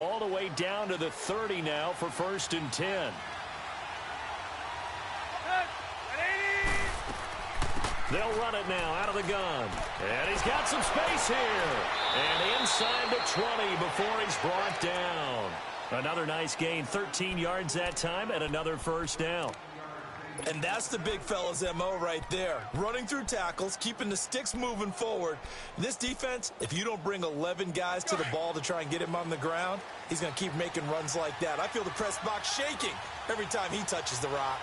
All the way down to the 30 now for 1st and 10. They'll run it now out of the gun. And he's got some space here. And inside the 20 before he's brought down. Another nice gain, 13 yards that time, and another 1st down. And that's the big fella's MO right there. Running through tackles, keeping the sticks moving forward. This defense, if you don't bring 11 guys to the ball to try and get him on the ground, he's going to keep making runs like that. I feel the press box shaking every time he touches the rock.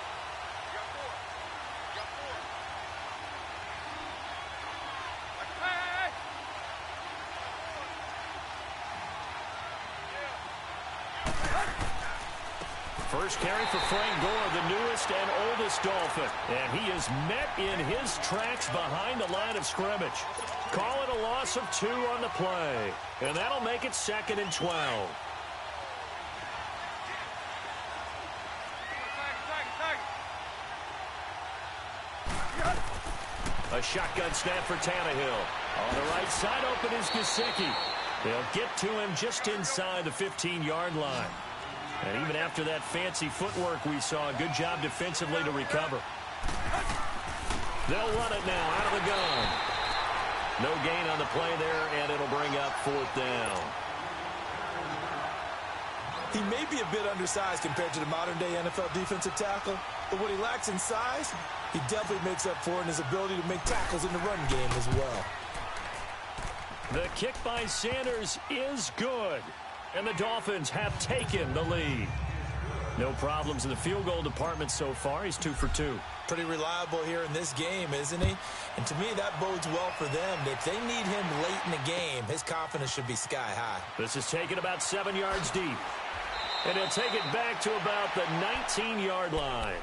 First carry for Frank Gore, the newest and oldest Dolphin. And he is met in his tracks behind the line of scrimmage. Call it a loss of 2 on the play. And that'll make it 2nd and 12. A shotgun snap for Tannehill. On the right side, open is Gesicki. They'll get to him just inside the 15-yard line. And even after that fancy footwork we saw, a good job defensively to recover. They'll run it now out of the gun. No gain on the play there, and it'll bring up 4th down. He may be a bit undersized compared to the modern-day NFL defensive tackle, but what he lacks in size, he definitely makes up for in his ability to make tackles in the run game as well. The kick by Sanders is good. And the Dolphins have taken the lead. No problems in the field goal department so far. He's 2 for 2. Pretty reliable here in this game, isn't he? And to me, that bodes well for them. If they need him late in the game, his confidence should be sky high. This is taken about 7 yards deep. And he'll take it back to about the 19-yard line.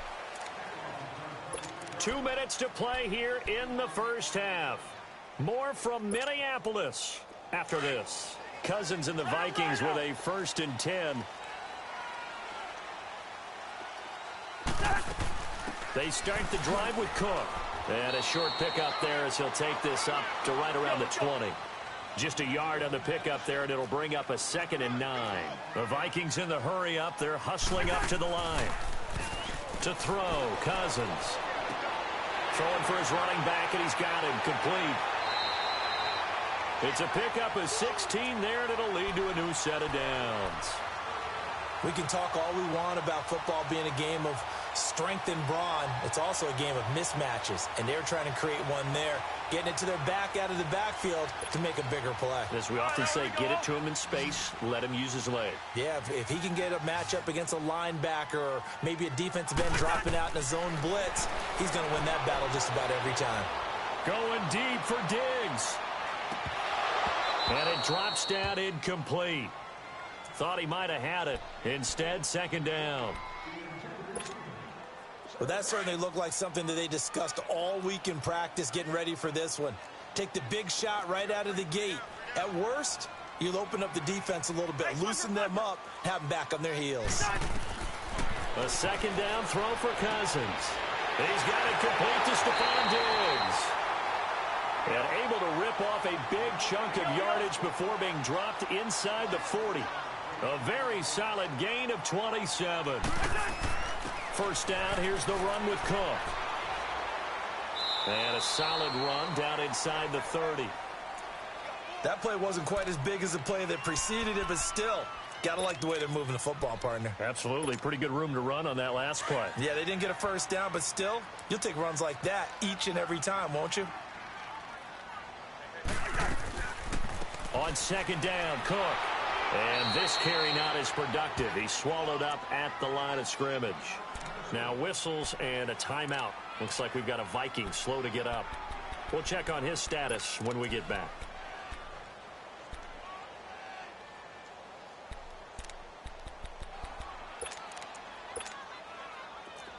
2 minutes to play here in the first half. More from Minneapolis after this. Cousins and the Vikings with a 1st and 10. They start the drive with Cook. And a short pickup there as he'll take this up to right around the 20. Just a yard on the pickup there, and it'll bring up a 2nd and 9. The Vikings in the hurry up. They're hustling up to the line. To throw, Cousins. Throwing for his running back, and he's got him complete. It's a pickup of 16 there, and it'll lead to a new set of downs. We can talk all we want about football being a game of strength and brawn. It's also a game of mismatches, and they're trying to create one there, getting it to their back out of the backfield to make a bigger play. As we often say, get it to him in space, let him use his leg. Yeah, if he can get a matchup against a linebacker or maybe a defensive end dropping out in a zone blitz, he's going to win that battle just about every time. Going deep for Diggs. And it drops down incomplete. Thought he might have had it. Instead, 2nd down. Well, that certainly looked like something that they discussed all week in practice getting ready for this one. Take the big shot right out of the gate. At worst, you'll open up the defense a little bit, loosen them up, have them back on their heels. A 2nd down throw for Cousins. He's got it complete to Stephon Diggs. And able to rip off a big chunk of yardage before being dropped inside the 40. A very solid gain of 27. 1st down, here's the run with Cook. And a solid run down inside the 30. That play wasn't quite as big as the play that preceded it, but still, got to like the way they're moving the football, partner. Absolutely. Pretty good room to run on that last play. Yeah, they didn't get a 1st down, but still, you'll take runs like that each and every time, won't you? On 2nd down, Cook. And this carry not as productive. He's swallowed up at the line of scrimmage. Now whistles and a timeout. Looks like we've got a Viking slow to get up. We'll check on his status when we get back.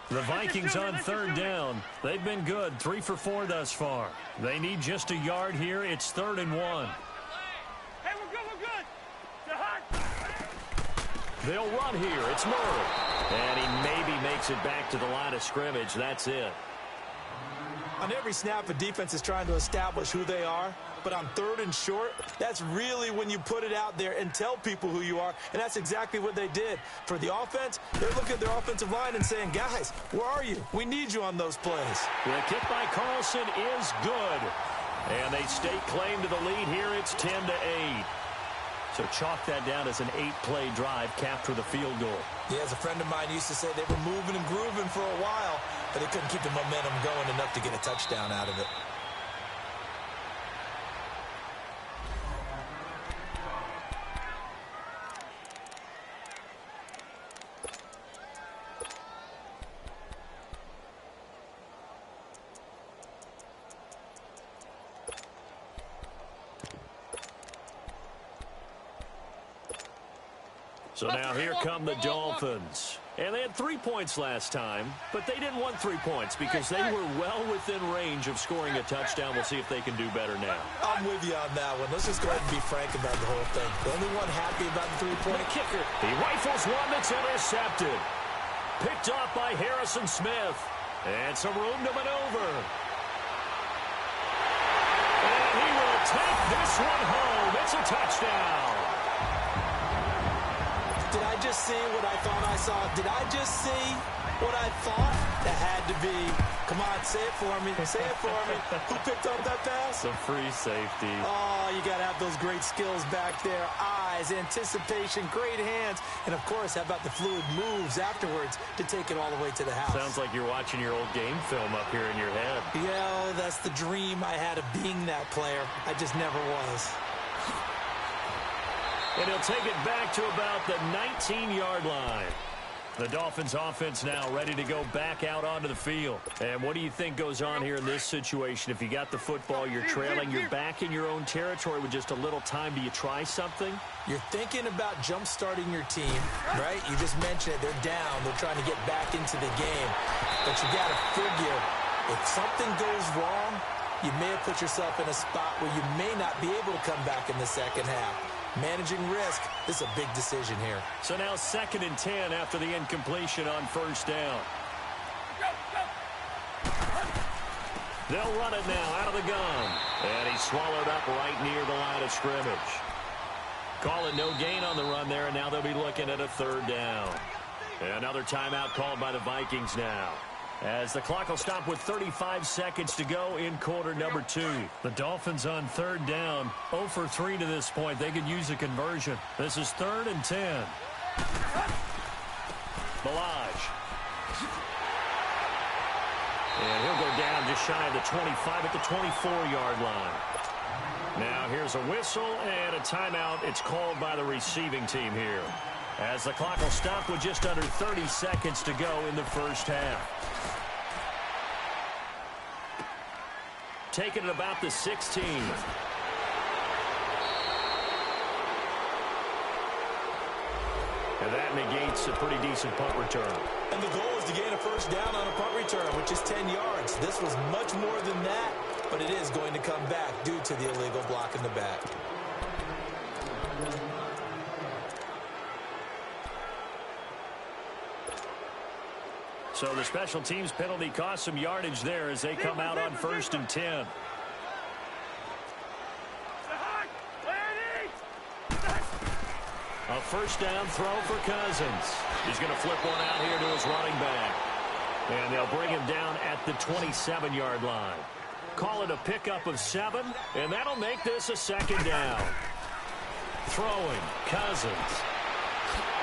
The Vikings on 3rd down. They've been good, 3 for 4 thus far. They need just a yard here. It's 3rd and 1. Hey, we're good, we're good. They're hot. They'll run here. It's Murray. And he maybe makes it back to the line of scrimmage. That's it. On every snap, a defense is trying to establish who they are. But on 3rd and short, that's really when you put it out there and tell people who you are. And that's exactly what they did. For the offense, they're looking at their offensive line and saying, guys, where are you? We need you on those plays. The kick by Carlson is good. And they stake claim to the lead here. It's 10-8. So chalk that down as an 8-play drive, capture the field goal. Yeah, as a friend of mine used to say, they were moving and grooving for a while, but they couldn't keep the momentum going enough to get a touchdown out of it. So now here come the Dolphins. And they had 3 points last time, but they didn't want 3 points because they were well within range of scoring a touchdown. We'll see if they can do better now. I'm with you on that one. Let's just go ahead and be frank about the whole thing. The only one happy about the 3-point kicker. He rifles one that's intercepted. Picked off by Harrison Smith. And some room to maneuver. And he will take this one home. It's a touchdown. Did I just see what I thought I saw? Did I just see what I thought? That had to be. Come on, say it for me. Say it for me. Who picked up that pass? The free safety. Oh, you got to have those great skills back there. Eyes, anticipation, great hands. And, of course, how about the fluid moves afterwards to take it all the way to the house? Sounds like you're watching your old game film up here in your head. Yeah, that's the dream I had of being that player. I just never was. And he'll take it back to about the 19-yard line. The Dolphins offense now ready to go back out onto the field. And what do you think goes on here in this situation? If you got the football, you're trailing, you're back in your own territory with just a little time. Do you try something? You're thinking about jump-starting your team, right? You just mentioned it. They're down. They're trying to get back into the game. But you got to figure, if something goes wrong, you may have put yourself in a spot where you may not be able to come back in the second half. Managing risk, this is a big decision here. So now 2nd and 10 after the incompletion on 1st down. They'll run it now out of the gun. And he's swallowed up right near the line of scrimmage. Call it no gain on the run there, and now they'll be looking at a 3rd down. Another timeout called by the Vikings now, as the clock will stop with 35 seconds to go in quarter number 2. The Dolphins on 3rd down, 0 for 3 to this point. They could use a conversion. This is 3rd and 10. Balaj. And he'll go down just shy of the 25 at the 24-yard line. Now here's a whistle and a timeout. It's called by the receiving team here, as the clock will stop with just under 30 seconds to go in the first half. Taken at about the 16. And that negates a pretty decent punt return. And the goal is to gain a 1st down on a punt return, which is 10 yards. This was much more than that, but it is going to come back due to the illegal block in the back. So the special teams penalty cost some yardage there as they come out on 1st and 10. A 1st down throw for Cousins. He's going to flip one out here to his running back. And they'll bring him down at the 27-yard line. Call it a pickup of 7, and that'll make this a 2nd down. Throwing, Cousins.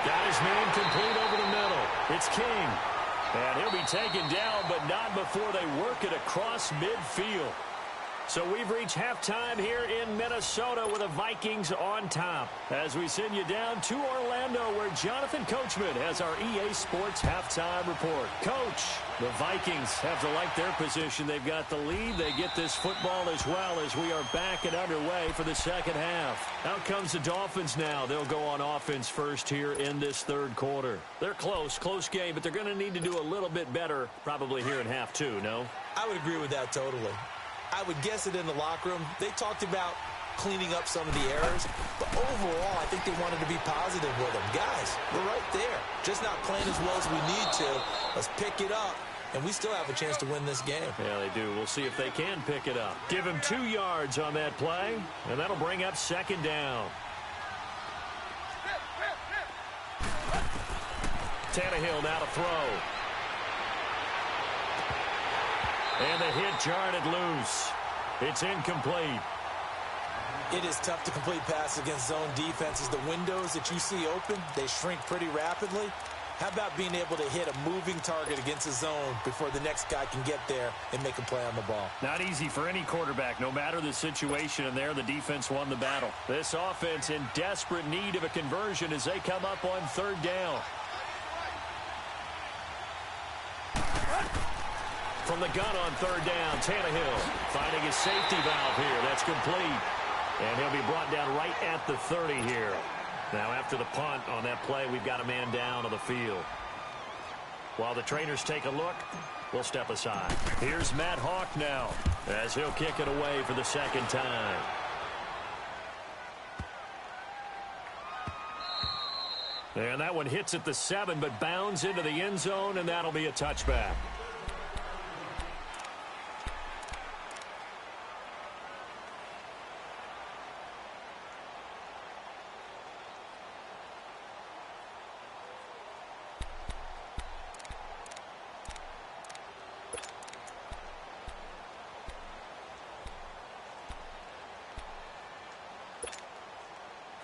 Got his man complete over the middle. It's King. And he'll be taken down, but not before they work it across midfield. So we've reached halftime here in Minnesota with the Vikings on top, as we send you down to Orlando, where Jonathan Coachman has our EA Sports halftime report. Coach, the Vikings have to like their position. They've got the lead. They get this football as well, as we are back and underway for the second half. Out comes the Dolphins now. They'll go on offense first here in this 3rd quarter. They're close game, but they're going to need to do a little bit better probably here in half 2, no? I would agree with that totally. I would guess it in the locker room. They talked about cleaning up some of the errors, but overall, I think they wanted to be positive with them. Guys, we're right there. Just not playing as well as we need to. Let's pick it up and we still have a chance to win this game. Yeah, they do. We'll see if they can pick it up. Give him 2 yards on that play, and that'll bring up 2nd down. Tannehill now to throw. And the hit jarred it loose. It's incomplete. It is tough to complete passes against zone defenses. The windows that you see open, they shrink pretty rapidly. How about being able to hit a moving target against a zone before the next guy can get there and make a play on the ball? Not easy for any quarterback, no matter the situation, and there the defense won the battle. This offense in desperate need of a conversion as they come up on 3rd down. From the gun on 3rd down, Tannehill finding his safety valve here. That's complete. And he'll be brought down right at the 30 here. Now after the punt on that play, we've got a man down on the field. While the trainers take a look, we'll step aside. Here's Matt Hawk now as he'll kick it away for the 2nd time. And that one hits at the 7, but bounds into the end zone, and that'll be a touchback.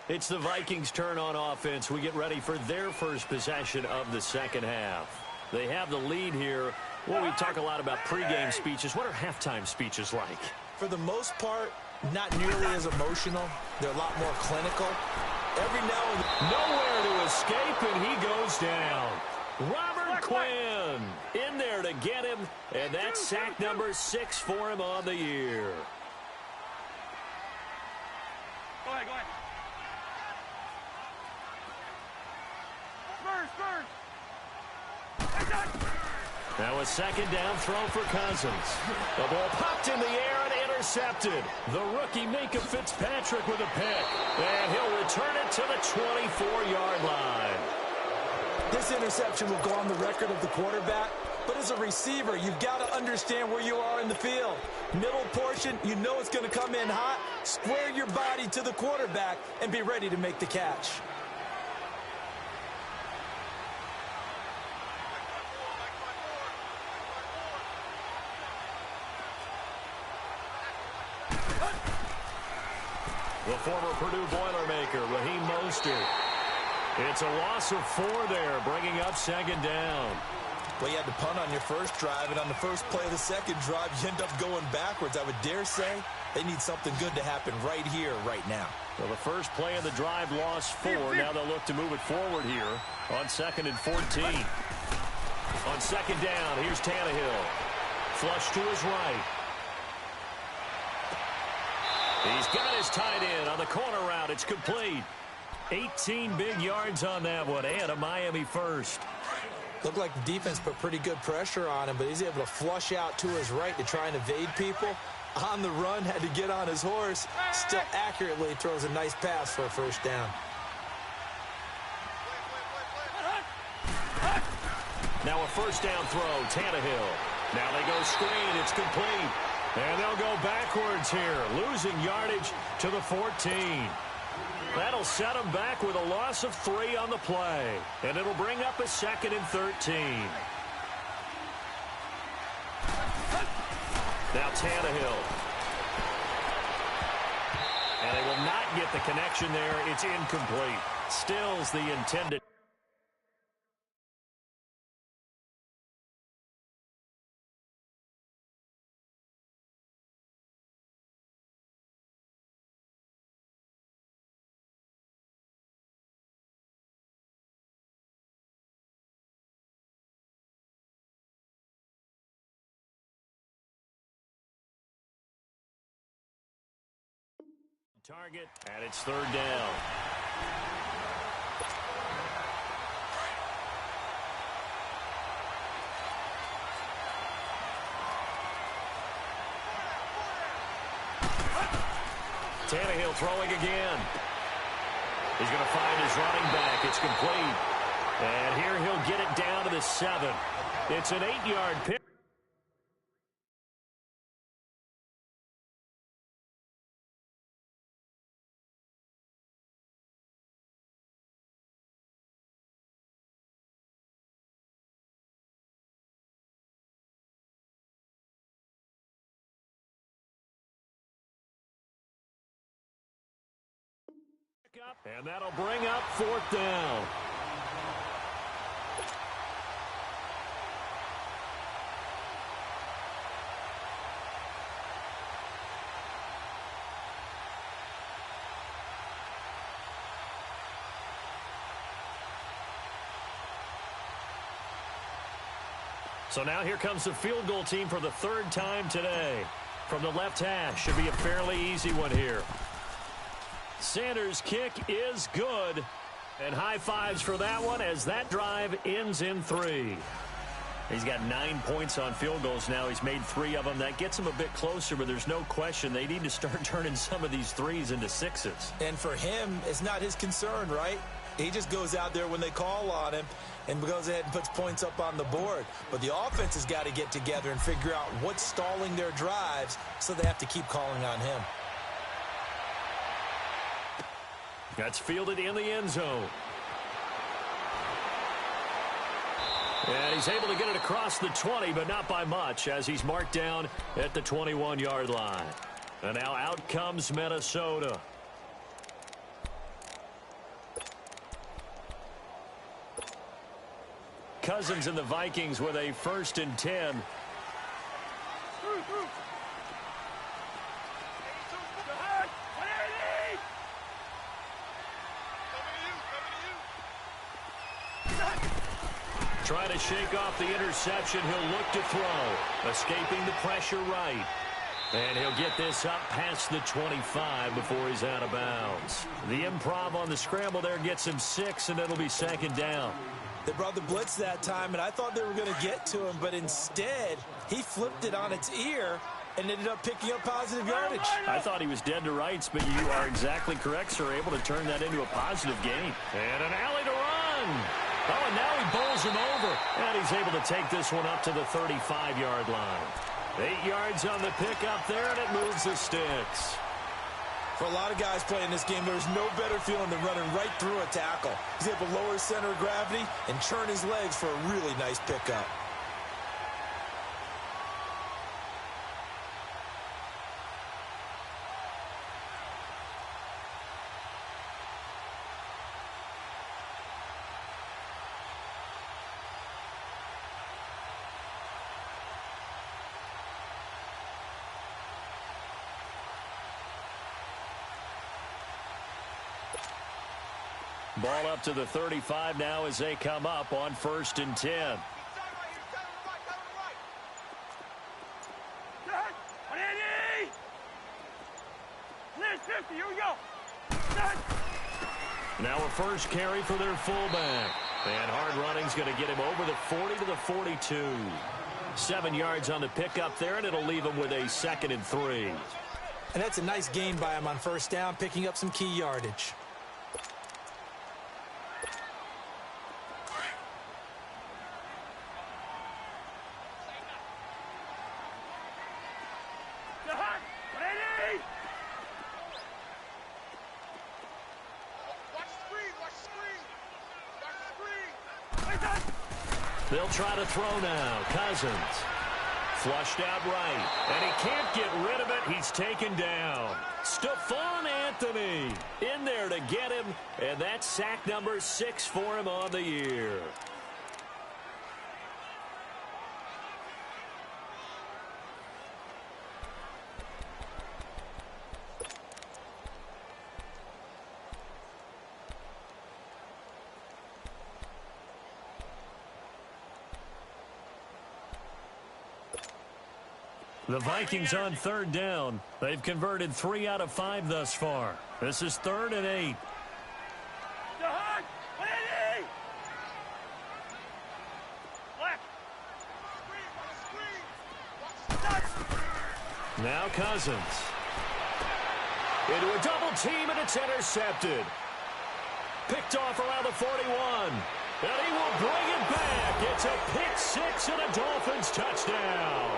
It's the Vikings' turn on offense. We get ready for their first possession of the 2nd half. They have the lead here. Well, we talk a lot about pregame speeches. What are halftime speeches like? For the most part, not nearly as emotional. They're a lot more clinical. Every now and then, nowhere to escape, and he goes down. Robert Quinn in there to get him, and that's sack number 6 for him on the year. Go ahead, go ahead. Now a 2nd down throw for Cousins. The ball popped in the air and intercepted. The rookie Minka Fitzpatrick with a pick. And he'll return it to the 24-yard line. This interception will go on the record of the quarterback. But as a receiver, you've got to understand where you are in the field. Middle portion, you know it's going to come in hot. Square your body to the quarterback and be ready to make the catch. The former Purdue Boilermaker, Raheem Mostert. It's a loss of 4 there, bringing up 2nd down. Well, you had to punt on your first drive, and on the first play of the 2nd drive, you end up going backwards. I would dare say they need something good to happen right here, right now. Well, the first play of the drive lost 4. Now they'll look to move it forward here on 2nd and 14. On 2nd down, here's Tannehill. Flush to his right. He's got his tight end on the corner route. It's complete. 18 big yards on that one, and a Miami first. Looked like the defense put pretty good pressure on him, but he's able to flush out to his right to try and evade people. On the run, had to get on his horse. Still accurately throws a nice pass for a 1st down. Now a 1st down throw, Tannehill. Now they go screen. It's complete. And they'll go backwards here, losing yardage to the 14. That'll set them back with a loss of 3 on the play. And it'll bring up a 2nd and 13. Now Tannehill. And they will not get the connection there. It's incomplete. Stills the intended. Target, and it's 3rd down. Tannehill throwing again. He's going to find his running back. It's complete. And here he'll get it down to the 7. It's an 8-yard pick. And that'll bring up 4th down. So now here comes the field goal team for the 3rd time today. From the left hash, should be a fairly easy one here. Sanders' kick is good. And high fives for that one as that drive ends in 3. He's got 9 points on field goals now. He's made 3 of them. That gets him a bit closer, but there's no question they need to start turning some of these 3s into 6s. And for him, it's not his concern, right? He just goes out there when they call on him and goes ahead and puts points up on the board. But the offense has got to get together and figure out what's stalling their drives, so they have to keep calling on him. That's fielded in the end zone. And he's able to get it across the 20, but not by much, as he's marked down at the 21-yard line. And now out comes Minnesota. Cousins and the Vikings with a 1st and 10. Trying to shake off the interception. He'll look to throw. Escaping the pressure right. And he'll get this up past the 25 before he's out of bounds. The improv on the scramble there gets him 6, and it'll be 2nd down. They brought the blitz that time, and I thought they were going to get to him, but instead he flipped it on its ear and ended up picking up positive yardage. I thought he was dead to rights, but you are exactly correct, sir. Able to turn that into a positive gain. And an alley to run. Oh, and now he bowls him over. And he's able to take this one up to the 35-yard line. 8 yards on the pickup there, and it moves the sticks. For a lot of guys playing this game, there's no better feeling than running right through a tackle. He's able to lower his center of gravity and churn his legs for a really nice pickup. Ball up to the 35 now as they come up on 1st and 10. Now a first carry for their fullback. And hard running's going to get him over the 40 to the 42. 7 yards on the pickup there, and it'll leave him with a 2nd and 3. And that's a nice gain by him on 1st down, picking up some key yardage. They'll try to throw now. Cousins. Flushed out right. And he can't get rid of it. He's taken down. Stephon Anthony in there to get him. And that's sack number 6 for him on the year. The Vikings on 3rd down. They've converted 3 out of 5 thus far. This is 3rd and 8. Now Cousins. Into a double team, and it's intercepted. Picked off around the 41. And he will bring it back. It's a pick six and a Dolphins touchdown.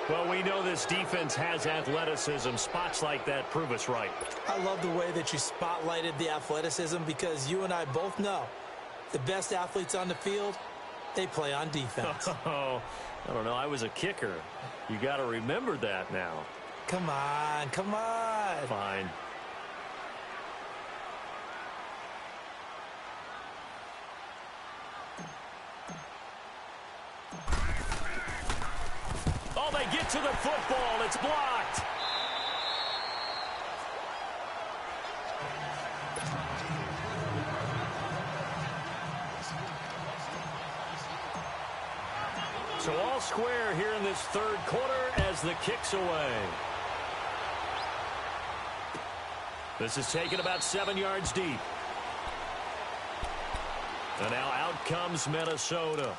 Well, we know this defense has athleticism. Spots like that prove us right. I love the way that you spotlighted the athleticism because you and I both know the best athletes on the field, they play on defense. Oh, I don't know. I was a kicker. You got to remember that now. Come on, come on. Fine. Oh, they get to the football. It's blocked. So all square here in this third quarter as the kick's away. This is taken about 7 yards deep. And now out comes Minnesota.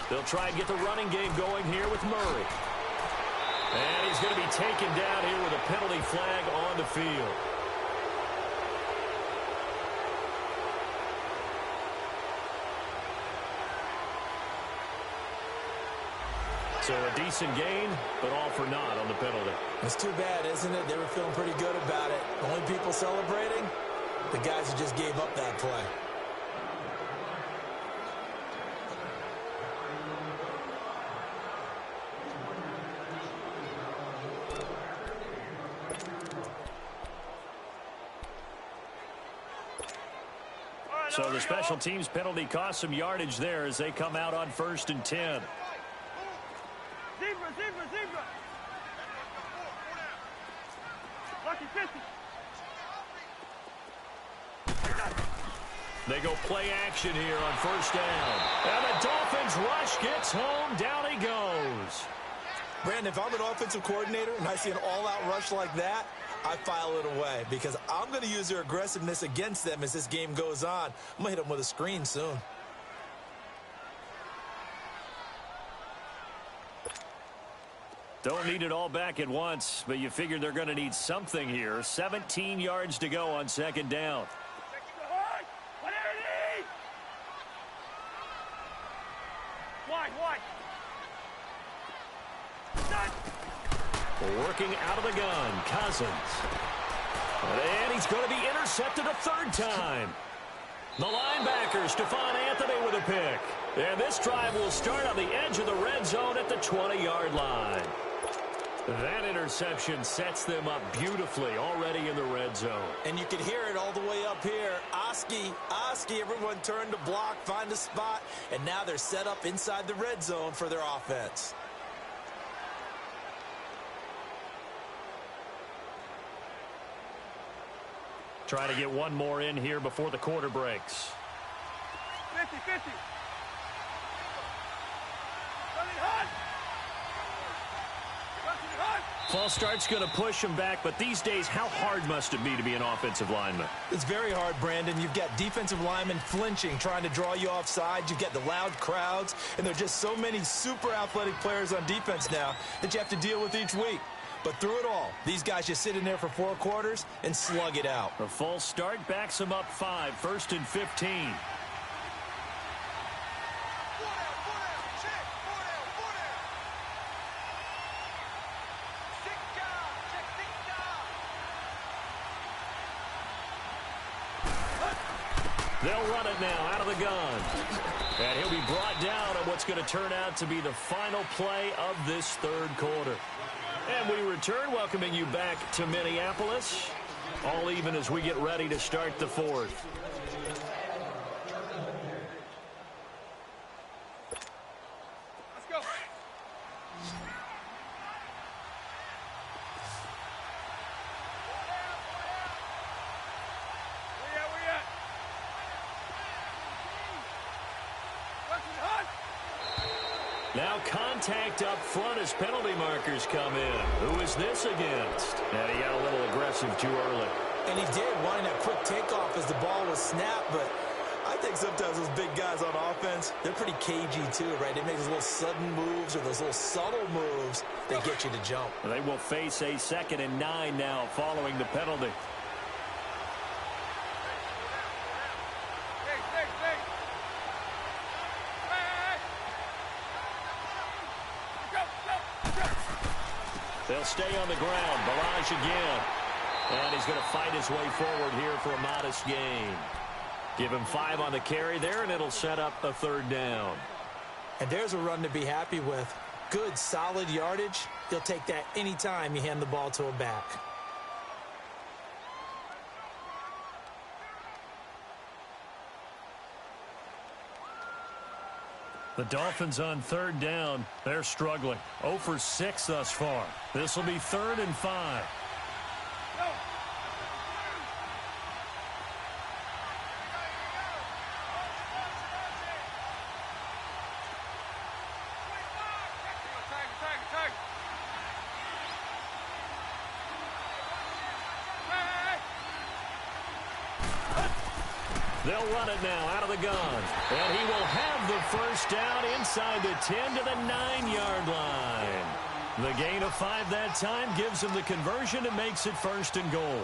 They'll try and get the running game going here with Murray. And he's going to be taken down here with a penalty flag on the field. So a decent gain, but all for naught on the penalty. It's too bad, isn't it? They were feeling pretty good about it. The only people celebrating, the guys who just gave up that play. So the special teams penalty cost some yardage there as they come out on 1st and 10. Zebra, zebra, zebra. Lucky 50. They go play action here on 1st down. And the Dolphins rush gets home. Down he goes. Brandon, if I'm an offensive coordinator and I see an all-out rush like that, I file it away because I'm going to use their aggressiveness against them as this game goes on. I'm going to hit them with a screen soon. Don't need it all back at once, but you figure they're going to need something here. 17 yards to go on 2nd down. Working out of the gun, Cousins. And he's going to be intercepted a 3rd time. The linebacker, Stephon Anthony with a pick. And this drive will start on the edge of the red zone at the 20-yard line. That interception sets them up beautifully already in the red zone. And you can hear it all the way up here. Oski, everyone turned to block, find a spot, and now they're set up inside the red zone for their offense. Try to get one more in here before the quarter breaks. 50-50. False start's going to push him back, but these days, how hard must it be to be an offensive lineman? It's very hard, Brandon. You've got defensive linemen flinching, trying to draw you offside. You've got the loud crowds, and there are just so many super athletic players on defense now that you have to deal with each week. But through it all, these guys just sit in there for 4 quarters and slug it out. A false start backs him up 5, 1st and 15. They'll run it now out of the gun. And he'll be brought down on what's going to turn out to be the final play of this 3rd quarter. And we return, welcoming you back to Minneapolis. All even as we get ready to start the 4th. Let's go. Now contact up front as penalty markers come in. Who is this against? And he got a little aggressive too early. And he did, wanting that quick takeoff as the ball was snapped, but I think sometimes those big guys on offense, they're pretty cagey too, right? They make those little sudden moves or those little subtle moves that get you to jump. They will face a 2nd and 9 now following the penalty. They'll stay on the ground. Balaj again. And he's going to fight his way forward here for a modest gain. Give him 5 on the carry there, and it'll set up a 3rd down. And there's a run to be happy with. Good, solid yardage. You'll take that anytime you hand the ball to a back. The Dolphins on 3rd down. They're struggling. 0 for 6 thus far. This will be 3rd and 5. They'll run it now out of the gun. And he will have the 1st down inside the 10 to the 9-yard line. The gain of 5 that time gives him the conversion and makes it 1st and goal.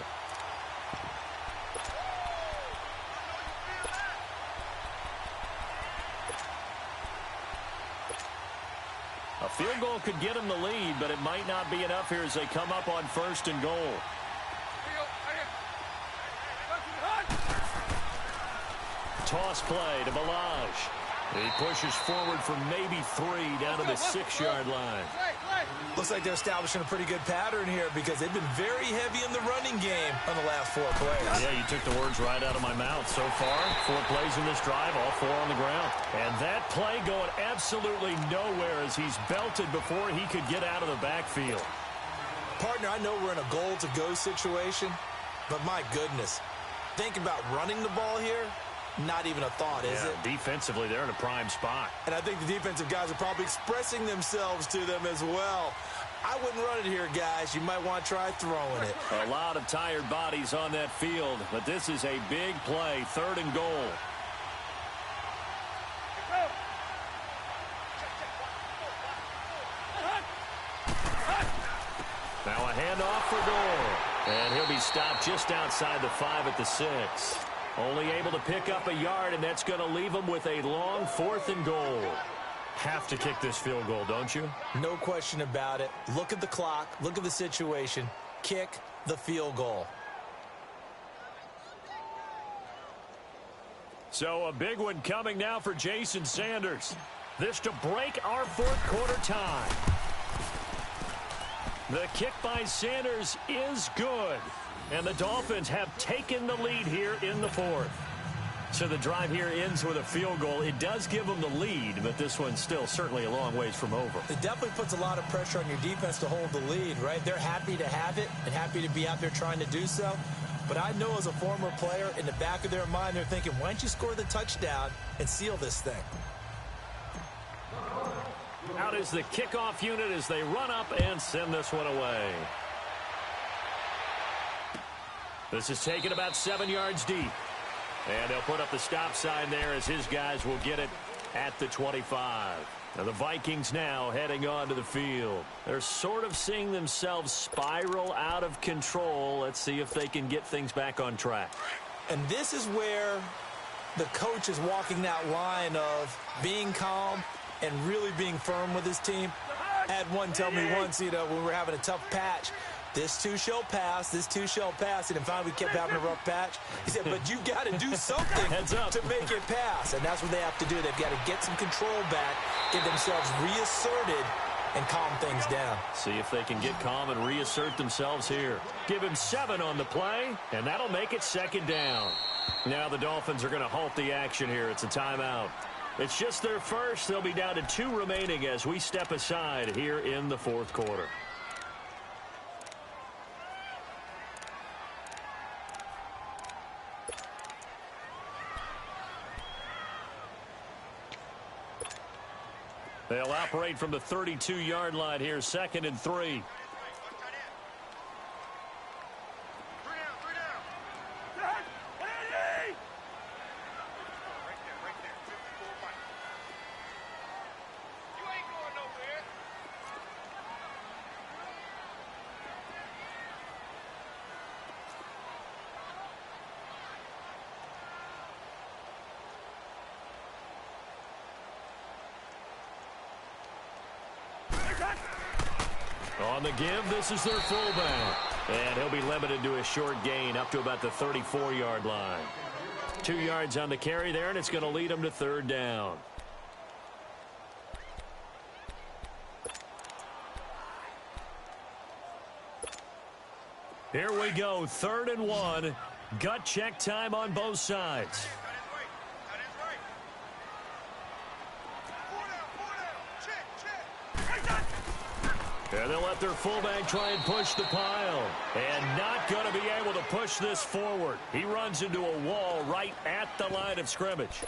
A field goal could get him the lead, but it might not be enough here as they come up on 1st and goal. Toss play to Balaj. He pushes forward for maybe 3 down to the 6-yard line. Looks like they're establishing a pretty good pattern here because they've been very heavy in the running game on the last 4 plays. Yeah, you took the words right out of my mouth. So far, 4 plays in this drive, all 4 on the ground. And that play going absolutely nowhere as he's belted before he could get out of the backfield. Partner, I know we're in a goal-to-go situation, but my goodness, think about running the ball here. Not even a thought, is it? Defensively, they're in a prime spot. And I think the defensive guys are probably expressing themselves to them as well. I wouldn't run it here, guys. You might want to try throwing it. A lot of tired bodies on that field, but this is a big play, 3rd and goal. Now a handoff for Gore. And he'll be stopped just outside the 5 at the 6. Only able to pick up a yard, and that's going to leave him with a long 4th and goal. Have to kick this field goal, don't you? No question about it. Look at the clock. Look at the situation. Kick the field goal. So a big one coming now for Jason Sanders. This to break our 4th quarter tie. The kick by Sanders is good. And the Dolphins have taken the lead here in the 4th. So the drive here ends with a field goal. It does give them the lead, but this one's still certainly a long ways from over. It definitely puts a lot of pressure on your defense to hold the lead, right? They're happy to have it and happy to be out there trying to do so. But I know as a former player, in the back of their mind, they're thinking, why don't you score the touchdown and seal this thing? Out is the kickoff unit as they run up and send this one away. This is taken about 7 yards deep. And they'll put up the stop sign there as his guys will get it at the 25. Now the Vikings now heading onto the field. They're sort of seeing themselves spiral out of control. Let's see if they can get things back on track. And this is where the coach is walking that line of being calm and really being firm with his team. I had one tell me once, when we were having a tough patch, this too shall pass, this too shall pass. And finally we kept having a rough patch. He said, but you got to do something to make it pass. And that's what they have to do. They've got to get some control back, get themselves reasserted, and calm things down. See if they can get calm and reassert themselves here. Give him 7 on the play, and that'll make it 2nd down. Now the Dolphins are going to halt the action here. It's a timeout. It's just their first. They'll be down to 2 remaining as we step aside here in the 4th quarter. They'll operate from the 32-yard line here, 2nd and 3. On the give, this is their fullback. And he'll be limited to a short gain up to about the 34-yard line. 2 yards on the carry there, and it's going to lead them to 3rd down. Here we go, 3rd and 1. Gut check time on both sides. And they'll let their fullback try and push the pile. And not going to be able to push this forward. He runs into a wall right at the line of scrimmage.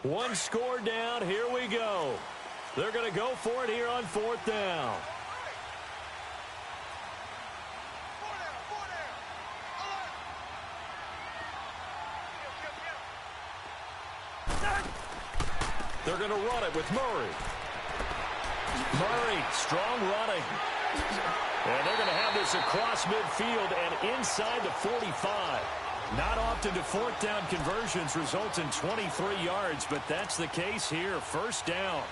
One score down. Here we go. They're going to go for it here on 4th down. They're going to run it with Murray. Murray, strong running. And they're going to have this across midfield and inside the 45. Not often do 4th down conversions result in 23 yards, but that's the case here. 1st down.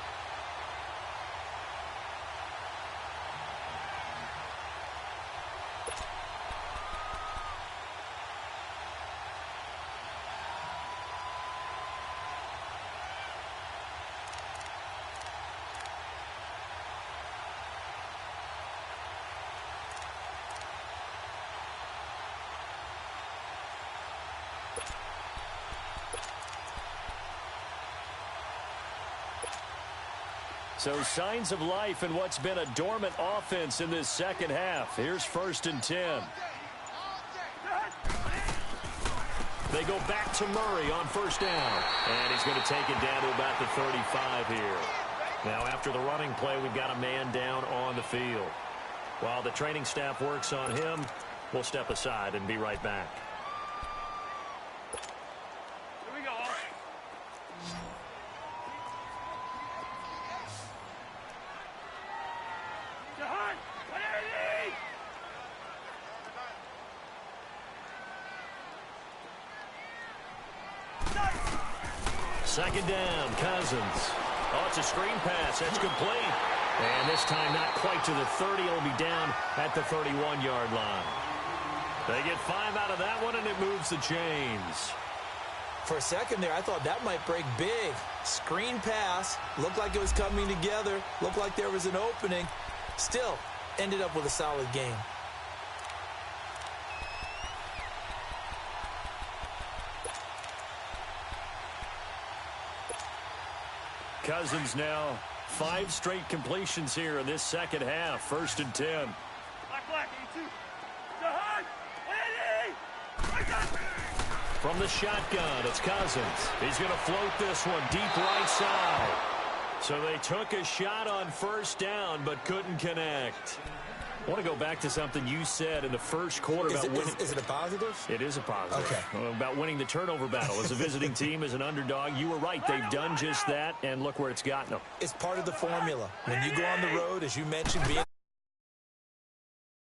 So signs of life in what's been a dormant offense in this 2nd half. Here's 1st and 10. They go back to Murray on 1st down. And he's going to take it down to about the 35 here. Now after the running play, we've got a man down on the field. While the training staff works on him, we'll step aside and be right back. Second down, Cousins. Oh, it's a screen pass. That's complete. And this time not quite to the 30. It'll be down at the 31-yard line. They get 5 out of that one, and it moves the chains. For a second there, I thought that might break big. Screen pass. Looked like it was coming together. Looked like there was an opening. Still, ended up with a solid game. Cousins now 5 straight completions here in this 2nd half. 1st and 10. From the shotgun, it's Cousins. He's going to float this one deep right side. So they took a shot on 1st down, but couldn't connect. I want to go back to something you said in the first quarter about winning. Is it a positive? It is a positive. Okay. About winning the turnover battle. As a visiting team, as an underdog, you were right. They've done just that, and look where it's gotten them. It's part of the formula. When you go on the road, as you mentioned, being